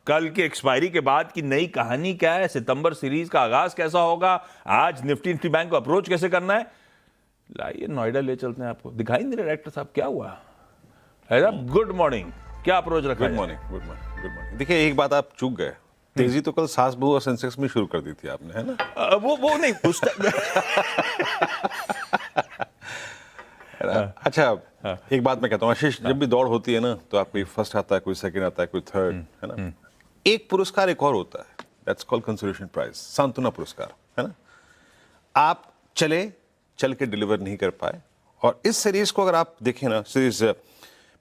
कल की एक्सपायरी के बाद की नई कहानी क्या है, सितंबर सीरीज का आगाज कैसा होगा, आज निफ्टी बैंक को अप्रोच कैसे करना है, लाइए नोएडा ले चलते हैं आपको। दिखाई नहीं डायरेक्टर साहब क्या हुआ है? गुड मॉर्निंग, क्या अप्रोच रखा? Good morning, good morning, good morning. देखिए एक बात आप चूक गए, तेजी तो कल सास बहू और सेंसेक्स में शुरू कर दी थी आपने, है ना? वो नहीं उस अच्छा, एक बात मैं कहता हूँ आशीष, जब भी दौड़ होती है ना तो आप कोई फर्स्ट आता है, कोई सेकंड आता है, कोई थर्ड, है ना? एक पुरस्कार एक और होता है, दैट्स कॉल्ड कंसोलेशन प्राइज, सांत्वना पुरस्कार, है ना? आप चल के डिलीवर नहीं कर पाए, और इस सीरीज को अगर आप देखें ना, सीरीज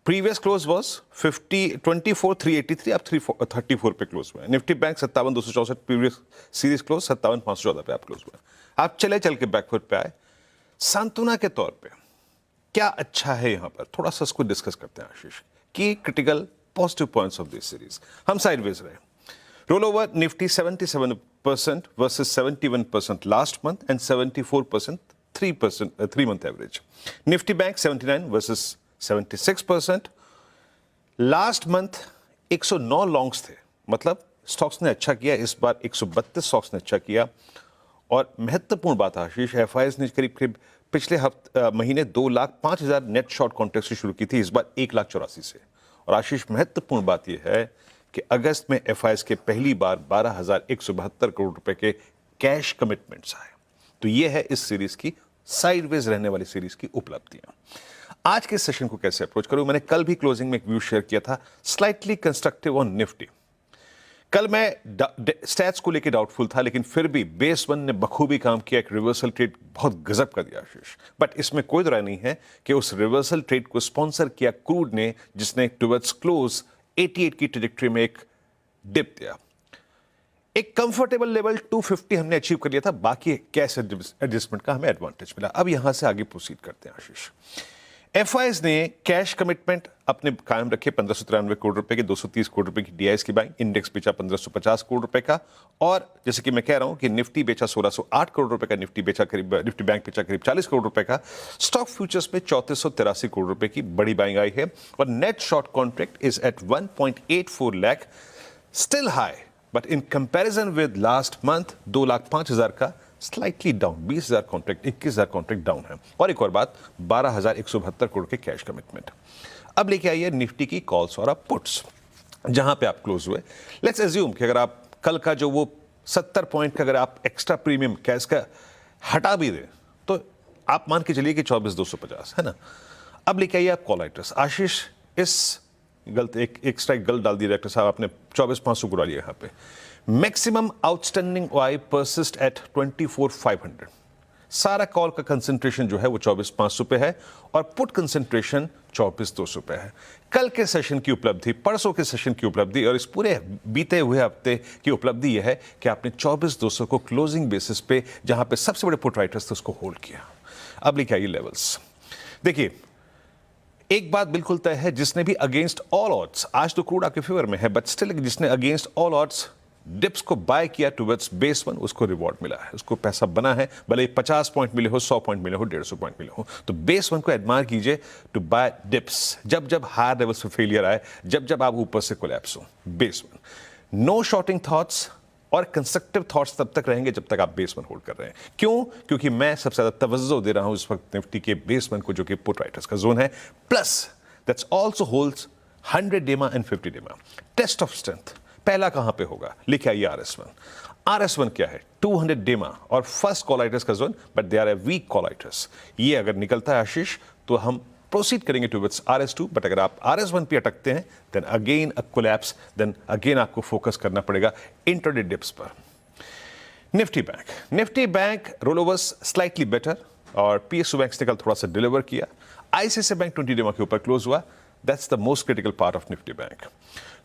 प्रीवियस क्लोज वाज 24,383, आप 34 पे क्लोज हुए। Nifty bank 57,264, previous series close 57,514 पे आप क्लोज हुए। आप चल के बैकवर्ड पे आए। सांत्वना के तौर पे क्या अच्छा है यहां पर, थोड़ा सा इसको डिस्कस करते हैं आशीष, की critical positive points of this series. हम साइडवेज रहे। Roll over Nifty 77% versus 71% last month and 74% 3 month average. Nifty bank 79 versus 76%। Last month 109 longs थे, मतलब स्टॉक्स ने अच्छा किया। इस बार 132 स्टॉक्स ने अच्छा किया। और महत्वपूर्ण बात आशीष, एफआईएस ने करीब पिछले महीने 2,05,000 नेट शॉर्ट कॉन्ट्रैक्ट से शुरू की थी, इस बार 1,84,000 से। और आशीष महत्वपूर्ण बात यह है कि अगस्त में एफआईएस के पहली बार 12,172 करोड़ रुपए के कैश कमिटमेंट्स आए। तो यह है इस सीरीज की, साइडवेज रहने वाली सीरीज की उपलब्धियां। आज के सेशन को कैसे अप्रोच करूं, मैंने कल भी क्लोजिंग में एक व्यू शेयर किया था, स्लाइटली कंस्ट्रक्टिव ऑन निफ्टी। कल मैं स्टैट्स को लेकर डाउटफुल था, लेकिन फिर भी बेस वन ने बखूबी काम किया, एक रिवर्सल ट्रेड बहुत गजब कर दिया आशीष। बट इसमें कोई राय नहीं है कि उस रिवर्सल ट्रेड को स्पॉन्सर किया क्रूड ने, जिसने टुवर्ड्स क्लोज 88 की ट्रैजेक्टरी में एक डिप दिया। एक कंफर्टेबल लेवल 250 हमने अचीव कर लिया था, बाकी कैश एडजस्टमेंट का हमें एडवांटेज मिला। अब यहां से आगे प्रोसीड करते हैं आशीष। एफआईएस ने कैश कमिटमेंट अपने कायम रखे 1593 करोड़ रुपए के, 230 करोड़ रुपए की डीआईएस की बाइंग, इंडेक्स बेचा 1550 करोड़ रुपए का। और जैसे कि मैं कह रहा हूं कि निफ्टी बेचा 1608 करोड़ रुपए का, निफ्टी बैंक बेचा करीब 40 करोड़ रुपए का। स्टॉक फ्यूचर्स में 3483 करोड़ रुपए की बड़ी बाइंग आई है। और net short contract is at 1.84 lakh, still high, but in comparison with last month 2,05,000 का slightly down, 20,000 contract, 21,000 contract down है। और एक और बात, 12,172 करोड़ के कैश कमिटमेंट। अब लेके आइए निफ्टी की कॉल्स और पुट्स, जहां पे आप क्लोज हुए। लेट्स एज्यूम कि अगर आप कल का जो वो 70 पॉइंट का अगर आप एक्स्ट्रा प्रीमियम कैश का हटा भी दें, तो आप मान के चलिए कि 24,250 है ना। अब लेके आइए आप कॉल राइटर्स। आशीष, इस गलत एक एक्स्ट्रा गलत डाल दी डायरेक्टर साहब आपने, 24,500 को डालिए यहां पे। Maximum outstanding why persist at 24,500। सारा कॉल का कंसंट्रेशन जो है वो 24,500 पे है, और पुट कंसंट्रेशन 24,200 पे है। कल के सेशन की उपलब्धि, परसों के सेशन की उपलब्धि और इस पूरे बीते हुए हफ्ते की उपलब्धि यह है कि आपने 24,200 को क्लोजिंग बेसिस पे, जहां पे सबसे बड़े पुट राइटर्स थे, उसको होल्ड किया। अब लिखिए आइए लेवल्स। देखिए एक बात बिल्कुल तय है, जिसने भी अगेंस्ट ऑल ऑड्स, आज तो क्रूड आपके फेवर में है, बट स्टिल जिसने अगेंस्ट ऑल ऑड्स डिप्स को बाय किया टुवर्ड्स बेस वन, उसको रिवॉर्ड मिला है, उसको पैसा बना है। भले 50 पॉइंट मिले हो, 100 पॉइंट मिले हो, 150 पॉइंट मिले हो, तो बेस वन को एडमायर कीजिए टू बाय डिप्स। जब हायर लेवल्स पे फेलियर आए, जब आप ऊपर से कोलैप्स हो, base one. No shorting thoughts और कंस्ट्रक्टिव थॉट्स तब तक रहेंगे जब तक आप बेस वन होल्ड कर रहे हैं। क्यों? क्योंकि मैं सबसे ज्यादा तवज्जो दे रहा हूं इस वक्त निफ्टी के बेस वन को, जो कि पुट राइटर्स का जोन है, प्लस दैट्स आल्सो होल्ड्स 100 डेमा एंड 50 डेमा। टेस्ट ऑफ स्ट्रेंथ पहला कहां पे होगा? लिखे आइए RS1। RS1 क्या है? 200 डेमा और फर्स्ट कॉल राइटर्स का zone, but they are a weak call writers. ये अगर निकलता है आशीष, तो हम प्रोसीड करेंगे टुवर्ड्स RS2, बट अगर आप RS1 पे अटकते हैं, then again a collapse, then again आपको फोकस करना पड़ेगा इंट्राडे डिप्स पर। Nifty bank rollovers slightly better, और PSU बैंक ने कल थोड़ा सा डिलीवर किया। ICICI बैंक 20 डेमा के ऊपर क्लोज हुआ। That's the most critical part of Nifty bank.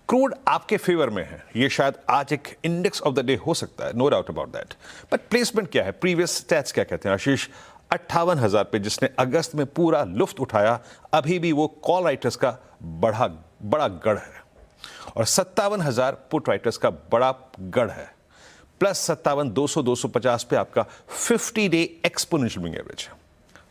Crude आपके फेवर में है, ये शायद आज एक इंडेक्स ऑफ द डे हो सकता है, no doubt about that. But placement क्या है? प्रीवियस स्टैट्स क्या कहते हैं आशीष? 58,000 पे जिसने अगस्त में पूरा लुफ्त उठाया, अभी भी वो कॉल राइटर्स का बड़ा गढ़ है, और 57,000 पुट राइटर्स का बड़ा गढ़ है, प्लस 57,200-250 पे आपका 50 डे एक्सपोनेंशियल मूविंग एवरेज है।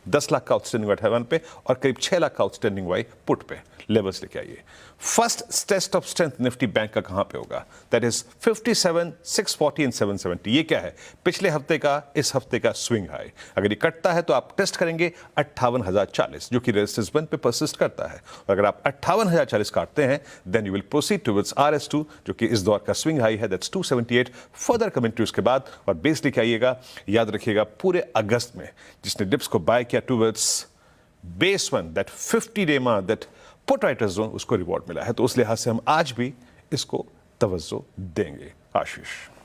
10 लाख का आउटस्टैंडिंग वाई 51 पे और करीब 6 लाख का आउटस्टैंडिंग वाई पुट पे। लेवल्स लेके आइए। First test of strength Nifty bank का कहां पे होगा? That is 57, 640 and 770। ये क्या है? पिछले हफ्ते का, इस हफ्ते का स्विंग हाई। अगर ये कटता है तो आप टेस्ट करेंगे 58,040, जो कि रेजिस्टेंस बन पे परसिस्ट करता है। और अगर आप 58,040 काटते हैं, then you will proceed towards RS2, जो कि इस दौर का स्विंग हाई है, दैट्स 278। फर्दर कमेंट्री उसके बाद, और बेस लेके आइएगा। याद रखिएगा, पूरे अगस्त में जिसने डिप्स को बाय किया towards base one, that 50 day मा, दैट पुट राइटर जोन, उसको रिवॉर्ड मिला है। तो उस लिहाज से हम आज भी इसको तवज्जो देंगे। आशीष।